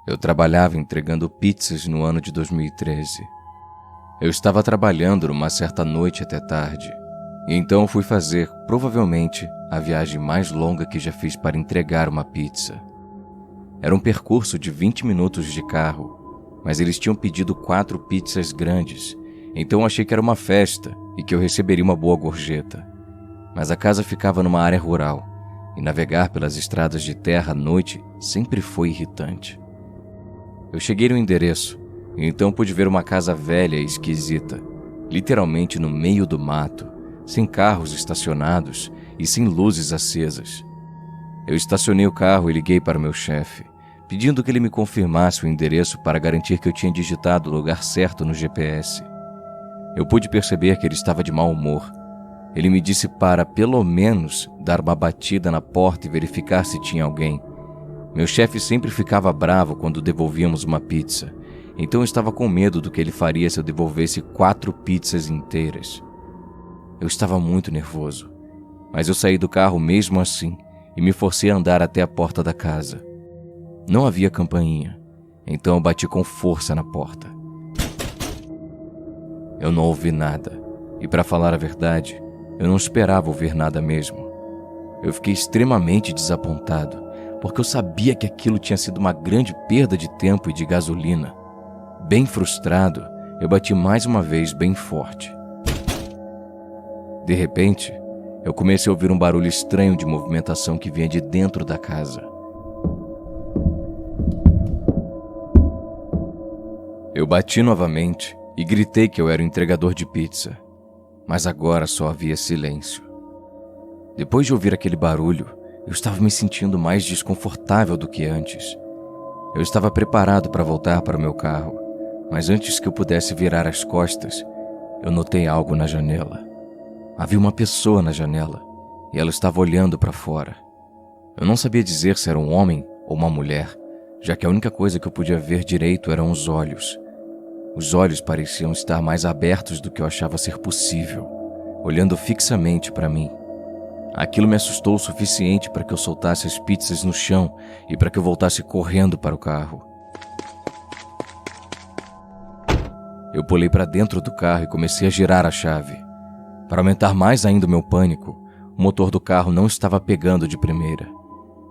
Eu trabalhava entregando pizzas no ano de 2013. Eu estava trabalhando numa certa noite até tarde, e então fui fazer, provavelmente, a viagem mais longa que já fiz para entregar uma pizza. Era um percurso de 20 minutos de carro, mas eles tinham pedido 4 pizzas grandes, então achei que era uma festa e que eu receberia uma boa gorjeta. Mas a casa ficava numa área rural, e navegar pelas estradas de terra à noite sempre foi irritante. Eu cheguei no endereço, e então pude ver uma casa velha e esquisita, literalmente no meio do mato, sem carros estacionados e sem luzes acesas. Eu estacionei o carro e liguei para o meu chefe, pedindo que ele me confirmasse o endereço para garantir que eu tinha digitado o lugar certo no GPS. Eu pude perceber que ele estava de mau humor. Ele me disse para, pelo menos, dar uma batida na porta e verificar se tinha alguém. Meu chefe sempre ficava bravo quando devolvíamos uma pizza, então eu estava com medo do que ele faria se eu devolvesse 4 pizzas inteiras. Eu estava muito nervoso, mas eu saí do carro mesmo assim e me forcei a andar até a porta da casa. Não havia campainha, então eu bati com força na porta. Eu não ouvi nada, e para falar a verdade, eu não esperava ouvir nada mesmo. Eu fiquei extremamente desapontado, porque eu sabia que aquilo tinha sido uma grande perda de tempo e de gasolina. Bem frustrado, eu bati mais uma vez bem forte. De repente, eu comecei a ouvir um barulho estranho de movimentação que vinha de dentro da casa. Eu bati novamente e gritei que eu era o entregador de pizza, mas agora só havia silêncio. Depois de ouvir aquele barulho, eu estava me sentindo mais desconfortável do que antes. Eu estava preparado para voltar para o meu carro, mas antes que eu pudesse virar as costas, eu notei algo na janela. Havia uma pessoa na janela, e ela estava olhando para fora. Eu não sabia dizer se era um homem ou uma mulher, já que a única coisa que eu podia ver direito eram os olhos. Os olhos pareciam estar mais abertos do que eu achava ser possível, olhando fixamente para mim. Aquilo me assustou o suficiente para que eu soltasse as pizzas no chão e para que eu voltasse correndo para o carro. Eu pulei para dentro do carro e comecei a girar a chave. Para aumentar mais ainda o meu pânico, o motor do carro não estava pegando de primeira.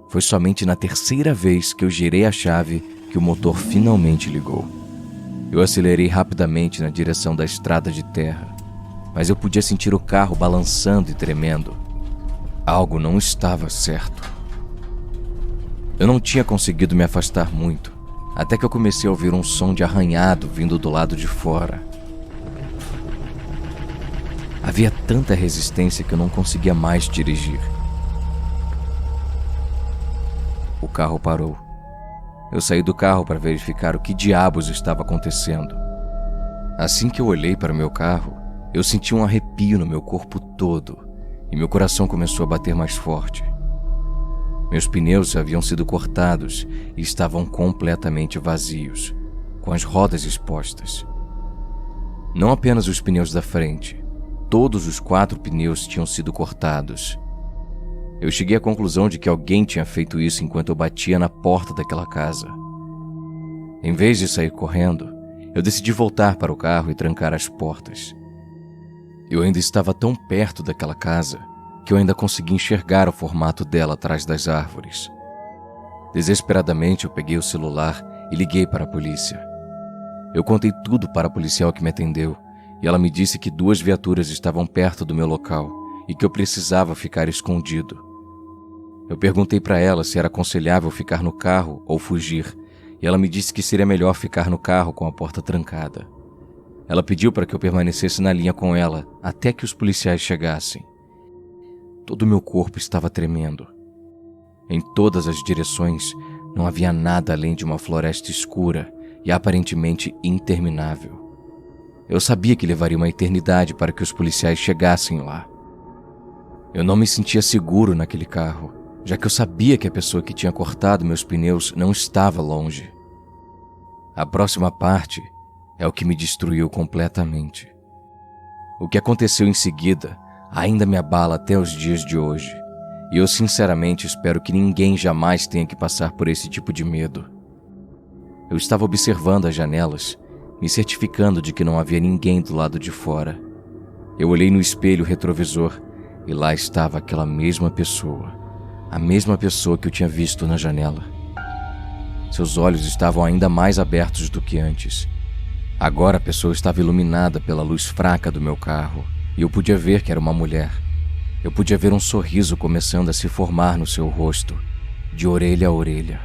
Foi somente na terceira vez que eu girei a chave que o motor finalmente ligou. Eu acelerei rapidamente na direção da estrada de terra, mas eu podia sentir o carro balançando e tremendo. Algo não estava certo. Eu não tinha conseguido me afastar muito, até que eu comecei a ouvir um som de arranhado vindo do lado de fora. Havia tanta resistência que eu não conseguia mais dirigir. O carro parou. Eu saí do carro para verificar o que diabos estava acontecendo. Assim que eu olhei para o meu carro, eu senti um arrepio no meu corpo todo e meu coração começou a bater mais forte. Meus pneus haviam sido cortados e estavam completamente vazios, com as rodas expostas. Não apenas os pneus da frente, todos os 4 pneus tinham sido cortados. Eu cheguei à conclusão de que alguém tinha feito isso enquanto eu batia na porta daquela casa. Em vez de sair correndo, eu decidi voltar para o carro e trancar as portas. Eu ainda estava tão perto daquela casa que eu ainda consegui enxergar o formato dela atrás das árvores. Desesperadamente, eu peguei o celular e liguei para a polícia. Eu contei tudo para a policial que me atendeu e ela me disse que 2 viaturas estavam perto do meu local e que eu precisava ficar escondido. Eu perguntei para ela se era aconselhável ficar no carro ou fugir, e ela me disse que seria melhor ficar no carro com a porta trancada. Ela pediu para que eu permanecesse na linha com ela até que os policiais chegassem. Todo o meu corpo estava tremendo. Em todas as direções, não havia nada além de uma floresta escura e aparentemente interminável. Eu sabia que levaria uma eternidade para que os policiais chegassem lá. Eu não me sentia seguro naquele carro, já que eu sabia que a pessoa que tinha cortado meus pneus não estava longe. A próxima parte é o que me destruiu completamente. O que aconteceu em seguida ainda me abala até os dias de hoje, e eu sinceramente espero que ninguém jamais tenha que passar por esse tipo de medo. Eu estava observando as janelas, me certificando de que não havia ninguém do lado de fora. Eu olhei no espelho retrovisor e lá estava aquela mesma pessoa. A mesma pessoa que eu tinha visto na janela. Seus olhos estavam ainda mais abertos do que antes. Agora a pessoa estava iluminada pela luz fraca do meu carro e eu podia ver que era uma mulher. Eu podia ver um sorriso começando a se formar no seu rosto, de orelha a orelha.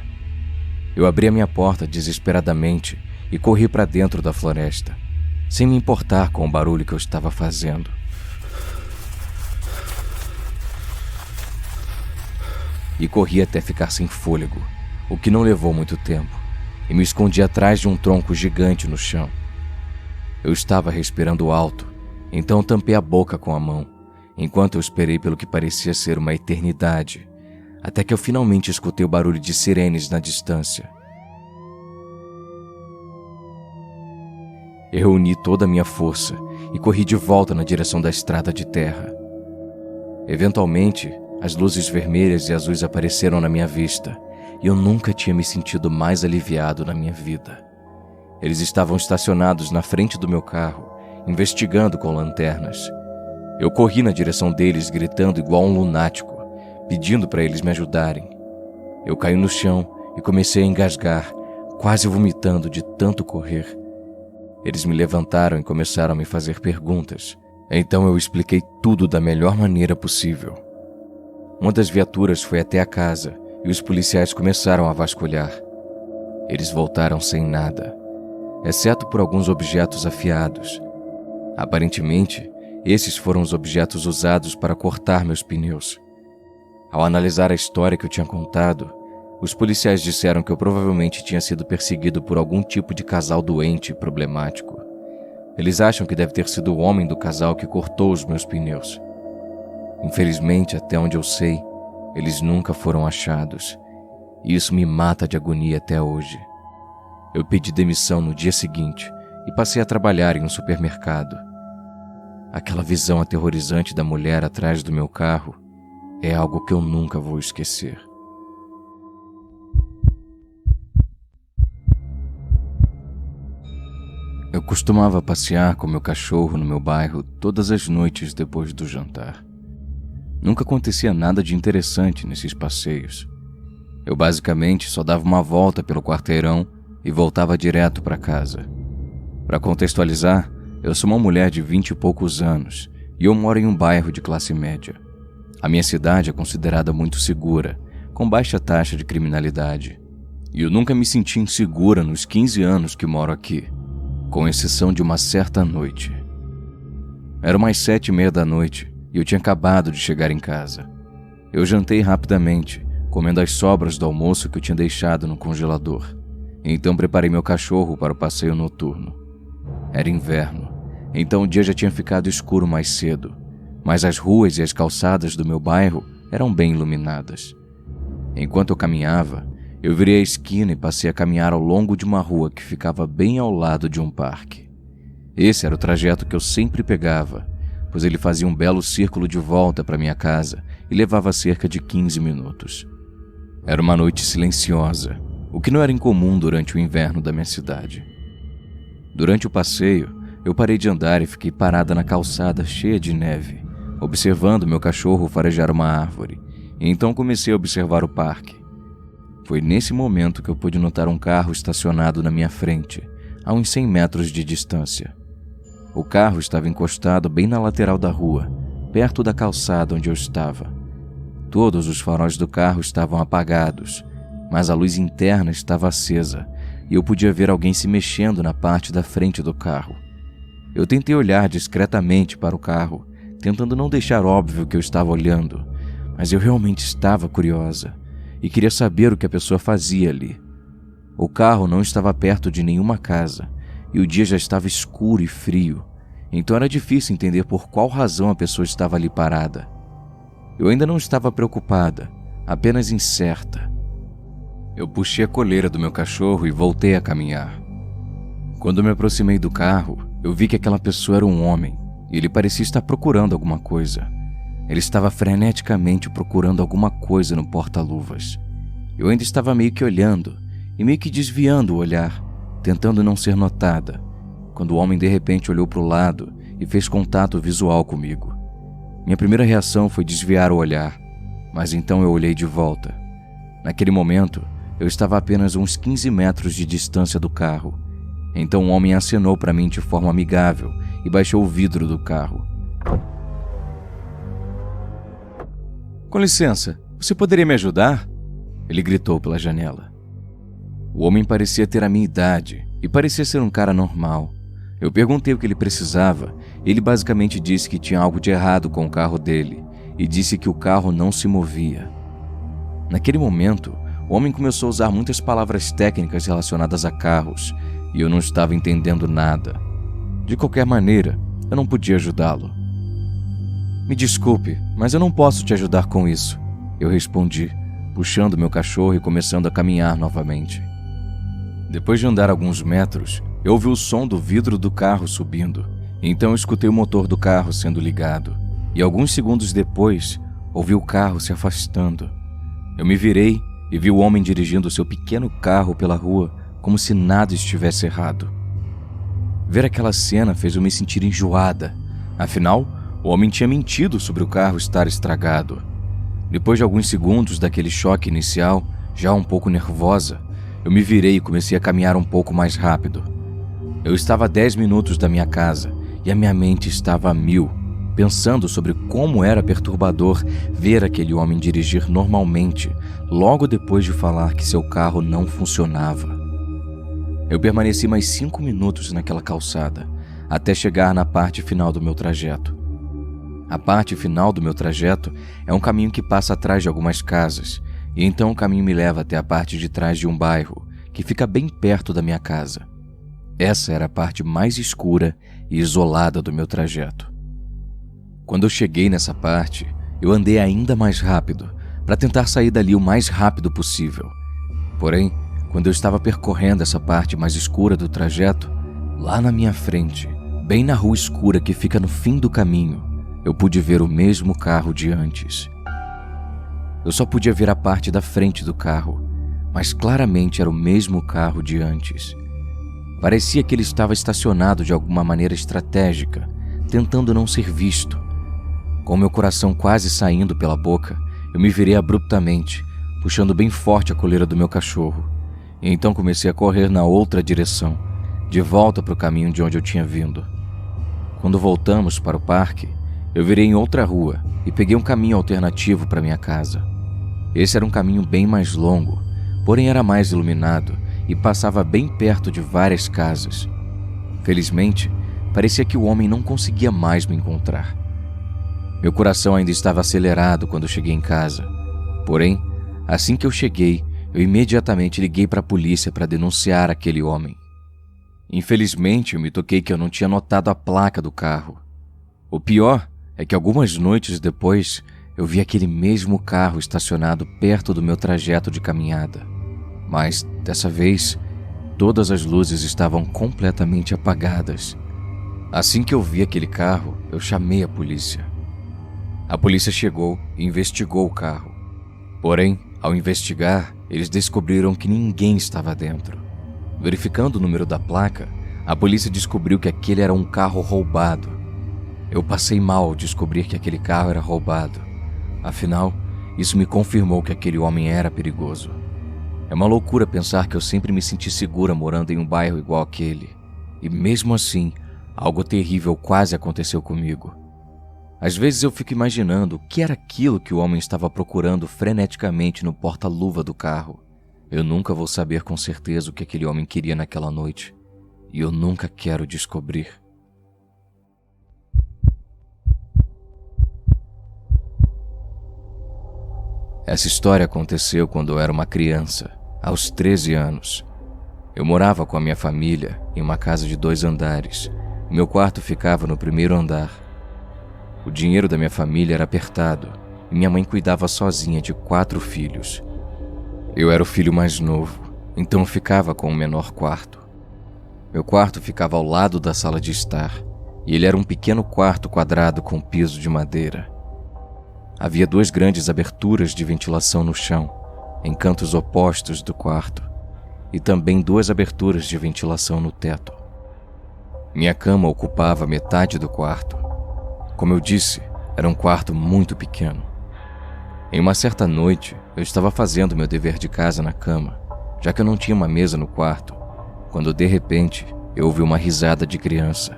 Eu abri a minha porta desesperadamente e corri para dentro da floresta, sem me importar com o barulho que eu estava fazendo. E corri até ficar sem fôlego, o que não levou muito tempo, e me escondi atrás de um tronco gigante no chão. Eu estava respirando alto, então tampei a boca com a mão, enquanto eu esperei pelo que parecia ser uma eternidade, até que eu finalmente escutei o barulho de sirenes na distância. Eu reuni toda a minha força e corri de volta na direção da estrada de terra. Eventualmente, as luzes vermelhas e azuis apareceram na minha vista e eu nunca tinha me sentido mais aliviado na minha vida. Eles estavam estacionados na frente do meu carro, investigando com lanternas. Eu corri na direção deles gritando igual um lunático, pedindo para eles me ajudarem. Eu caí no chão e comecei a engasgar, quase vomitando de tanto correr. Eles me levantaram e começaram a me fazer perguntas. Então eu expliquei tudo da melhor maneira possível. Uma das viaturas foi até a casa e os policiais começaram a vasculhar. Eles voltaram sem nada, exceto por alguns objetos afiados. Aparentemente, esses foram os objetos usados para cortar meus pneus. Ao analisar a história que eu tinha contado, os policiais disseram que eu provavelmente tinha sido perseguido por algum tipo de casal doente e problemático. Eles acham que deve ter sido o homem do casal que cortou os meus pneus. Infelizmente, até onde eu sei, eles nunca foram achados. E isso me mata de agonia até hoje. Eu pedi demissão no dia seguinte e passei a trabalhar em um supermercado. Aquela visão aterrorizante da mulher atrás do meu carro é algo que eu nunca vou esquecer. Eu costumava passear com meu cachorro no meu bairro todas as noites depois do jantar. Nunca acontecia nada de interessante nesses passeios. Eu basicamente só dava uma volta pelo quarteirão e voltava direto para casa. Para contextualizar, eu sou uma mulher de 20 e poucos anos e eu moro em um bairro de classe média. A minha cidade é considerada muito segura, com baixa taxa de criminalidade. E eu nunca me senti insegura nos 15 anos que moro aqui, com exceção de uma certa noite. Eram umas 7:30 da noite e eu tinha acabado de chegar em casa. Eu jantei rapidamente, comendo as sobras do almoço que eu tinha deixado no congelador. Então preparei meu cachorro para o passeio noturno. Era inverno, então o dia já tinha ficado escuro mais cedo, mas as ruas e as calçadas do meu bairro eram bem iluminadas. Enquanto eu caminhava, eu virei a esquina e passei a caminhar ao longo de uma rua que ficava bem ao lado de um parque. Esse era o trajeto que eu sempre pegava, pois ele fazia um belo círculo de volta para minha casa e levava cerca de 15 minutos. Era uma noite silenciosa, o que não era incomum durante o inverno da minha cidade. Durante o passeio, eu parei de andar e fiquei parada na calçada cheia de neve, observando meu cachorro farejar uma árvore, e então comecei a observar o parque. Foi nesse momento que eu pude notar um carro estacionado na minha frente, a uns 100 metros de distância. O carro estava encostado bem na lateral da rua, perto da calçada onde eu estava. Todos os faróis do carro estavam apagados, mas a luz interna estava acesa e eu podia ver alguém se mexendo na parte da frente do carro. Eu tentei olhar discretamente para o carro, tentando não deixar óbvio que eu estava olhando, mas eu realmente estava curiosa e queria saber o que a pessoa fazia ali. O carro não estava perto de nenhuma casa e o dia já estava escuro e frio, então era difícil entender por qual razão a pessoa estava ali parada. Eu ainda não estava preocupada, apenas incerta. Eu puxei a coleira do meu cachorro e voltei a caminhar. Quando me aproximei do carro, eu vi que aquela pessoa era um homem e ele parecia estar procurando alguma coisa. Ele estava freneticamente procurando alguma coisa no porta-luvas. Eu ainda estava meio que olhando e meio que desviando o olhar, tentando não ser notada, quando o homem de repente olhou para o lado e fez contato visual comigo. Minha primeira reação foi desviar o olhar, mas então eu olhei de volta. Naquele momento, eu estava a apenas uns 15 metros de distância do carro. Então o homem acenou para mim de forma amigável e baixou o vidro do carro. "Com licença, você poderia me ajudar?" Ele gritou pela janela. O homem parecia ter a minha idade e parecia ser um cara normal. Eu perguntei o que ele precisava e ele basicamente disse que tinha algo de errado com o carro dele e disse que o carro não se movia. Naquele momento, o homem começou a usar muitas palavras técnicas relacionadas a carros e eu não estava entendendo nada. De qualquer maneira, eu não podia ajudá-lo. "Me desculpe, mas eu não posso te ajudar com isso", eu respondi, puxando meu cachorro e começando a caminhar novamente. Depois de andar alguns metros, eu ouvi o som do vidro do carro subindo, então eu escutei o motor do carro sendo ligado, e alguns segundos depois, ouvi o carro se afastando. Eu me virei e vi o homem dirigindo seu pequeno carro pela rua como se nada estivesse errado. Ver aquela cena fez eu me sentir enjoada. Afinal, o homem tinha mentido sobre o carro estar estragado. Depois de alguns segundos daquele choque inicial, já um pouco nervosa, eu me virei e comecei a caminhar um pouco mais rápido. Eu estava a 10 minutos da minha casa e a minha mente estava a mil, pensando sobre como era perturbador ver aquele homem dirigir normalmente, logo depois de falar que seu carro não funcionava. Eu permaneci mais 5 minutos naquela calçada, até chegar na parte final do meu trajeto. A parte final do meu trajeto é um caminho que passa atrás de algumas casas, e então o caminho me leva até a parte de trás de um bairro, que fica bem perto da minha casa. Essa era a parte mais escura e isolada do meu trajeto. Quando eu cheguei nessa parte, eu andei ainda mais rápido, para tentar sair dali o mais rápido possível. Porém, quando eu estava percorrendo essa parte mais escura do trajeto, lá na minha frente, bem na rua escura que fica no fim do caminho, eu pude ver o mesmo carro de antes. Eu só podia ver a parte da frente do carro, mas claramente era o mesmo carro de antes. Parecia que ele estava estacionado de alguma maneira estratégica, tentando não ser visto. Com meu coração quase saindo pela boca, eu me virei abruptamente, puxando bem forte a coleira do meu cachorro. E então comecei a correr na outra direção, de volta para o caminho de onde eu tinha vindo. Quando voltamos para o parque, eu virei em outra rua e peguei um caminho alternativo para minha casa. Esse era um caminho bem mais longo, porém era mais iluminado e passava bem perto de várias casas. Felizmente, parecia que o homem não conseguia mais me encontrar. Meu coração ainda estava acelerado quando eu cheguei em casa. Porém, assim que eu cheguei, eu imediatamente liguei para a polícia para denunciar aquele homem. Infelizmente, eu me toquei que eu não tinha notado a placa do carro. O pior é que algumas noites depois, eu vi aquele mesmo carro estacionado perto do meu trajeto de caminhada. Mas, dessa vez, todas as luzes estavam completamente apagadas. Assim que eu vi aquele carro, eu chamei a polícia. A polícia chegou e investigou o carro. Porém, ao investigar, eles descobriram que ninguém estava dentro. Verificando o número da placa, a polícia descobriu que aquele era um carro roubado. Eu passei mal ao descobrir que aquele carro era roubado. Afinal, isso me confirmou que aquele homem era perigoso. É uma loucura pensar que eu sempre me senti segura morando em um bairro igual aquele. E mesmo assim, algo terrível quase aconteceu comigo. Às vezes eu fico imaginando o que era aquilo que o homem estava procurando freneticamente no porta-luva do carro. Eu nunca vou saber com certeza o que aquele homem queria naquela noite. E eu nunca quero descobrir. Essa história aconteceu quando eu era uma criança, aos 13 anos. Eu morava com a minha família em uma casa de 2 andares. Meu quarto ficava no primeiro andar. O dinheiro da minha família era apertado e minha mãe cuidava sozinha de 4 filhos. Eu era o filho mais novo, então eu ficava com o menor quarto. Meu quarto ficava ao lado da sala de estar e ele era um pequeno quarto quadrado com piso de madeira. Havia 2 grandes aberturas de ventilação no chão, em cantos opostos do quarto. e também 2 aberturas de ventilação no teto. Minha cama ocupava metade do quarto. Como eu disse, era um quarto muito pequeno. Em uma certa noite, eu estava fazendo meu dever de casa na cama, já que eu não tinha uma mesa no quarto, quando de repente eu ouvi uma risada de criança.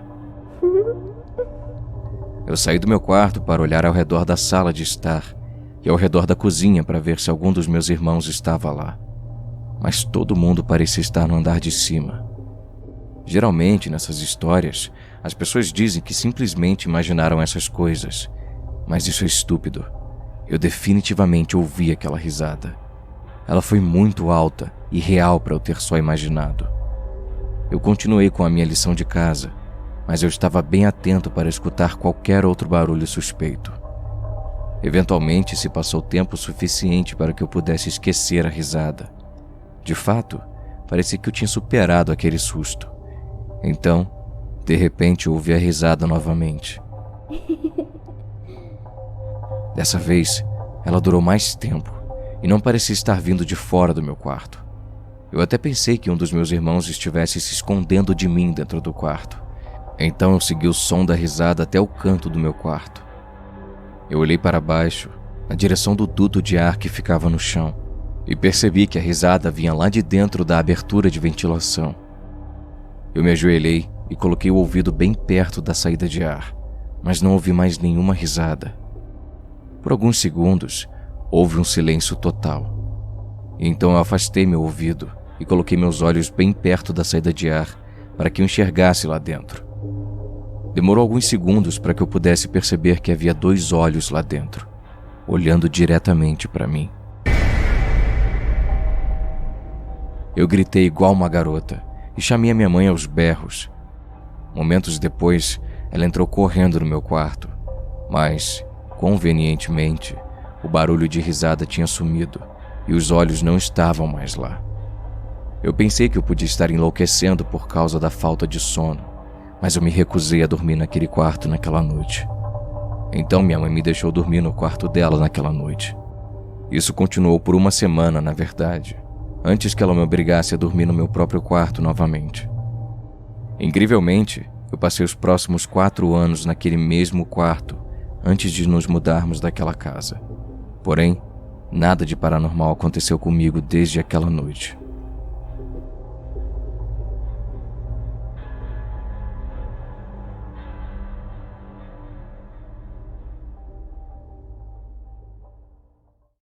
Eu saí do meu quarto para olhar ao redor da sala de estar e ao redor da cozinha para ver se algum dos meus irmãos estava lá. Mas todo mundo parecia estar no andar de cima. Geralmente, nessas histórias, as pessoas dizem que simplesmente imaginaram essas coisas, mas isso é estúpido. Eu definitivamente ouvi aquela risada. Ela foi muito alta e real para eu ter só imaginado. Eu continuei com a minha lição de casa, mas eu estava bem atento para escutar qualquer outro barulho suspeito. Eventualmente se passou tempo suficiente para que eu pudesse esquecer a risada. De fato, parecia que eu tinha superado aquele susto. Então, de repente, eu ouvi a risada novamente. Dessa vez, ela durou mais tempo e não parecia estar vindo de fora do meu quarto. Eu até pensei que um dos meus irmãos estivesse se escondendo de mim dentro do quarto. Então eu segui o som da risada até o canto do meu quarto. Eu olhei para baixo, na direção do duto de ar que ficava no chão, e percebi que a risada vinha lá de dentro da abertura de ventilação. Eu me ajoelhei e coloquei o ouvido bem perto da saída de ar, mas não ouvi mais nenhuma risada. Por alguns segundos, houve um silêncio total. E então eu afastei meu ouvido e coloquei meus olhos bem perto da saída de ar para que eu enxergasse lá dentro. Demorou alguns segundos para que eu pudesse perceber que havia 2 olhos lá dentro, olhando diretamente para mim. Eu gritei igual uma garota e chamei a minha mãe aos berros. Momentos depois, ela entrou correndo no meu quarto, mas, convenientemente, o barulho de risada tinha sumido e os olhos não estavam mais lá. Eu pensei que eu podia estar enlouquecendo por causa da falta de sono, mas eu me recusei a dormir naquele quarto naquela noite. Então minha mãe me deixou dormir no quarto dela naquela noite. Isso continuou por 1 semana, na verdade, antes que ela me obrigasse a dormir no meu próprio quarto novamente. Incrivelmente, eu passei os próximos 4 anos naquele mesmo quarto antes de nos mudarmos daquela casa. Porém, nada de paranormal aconteceu comigo desde aquela noite.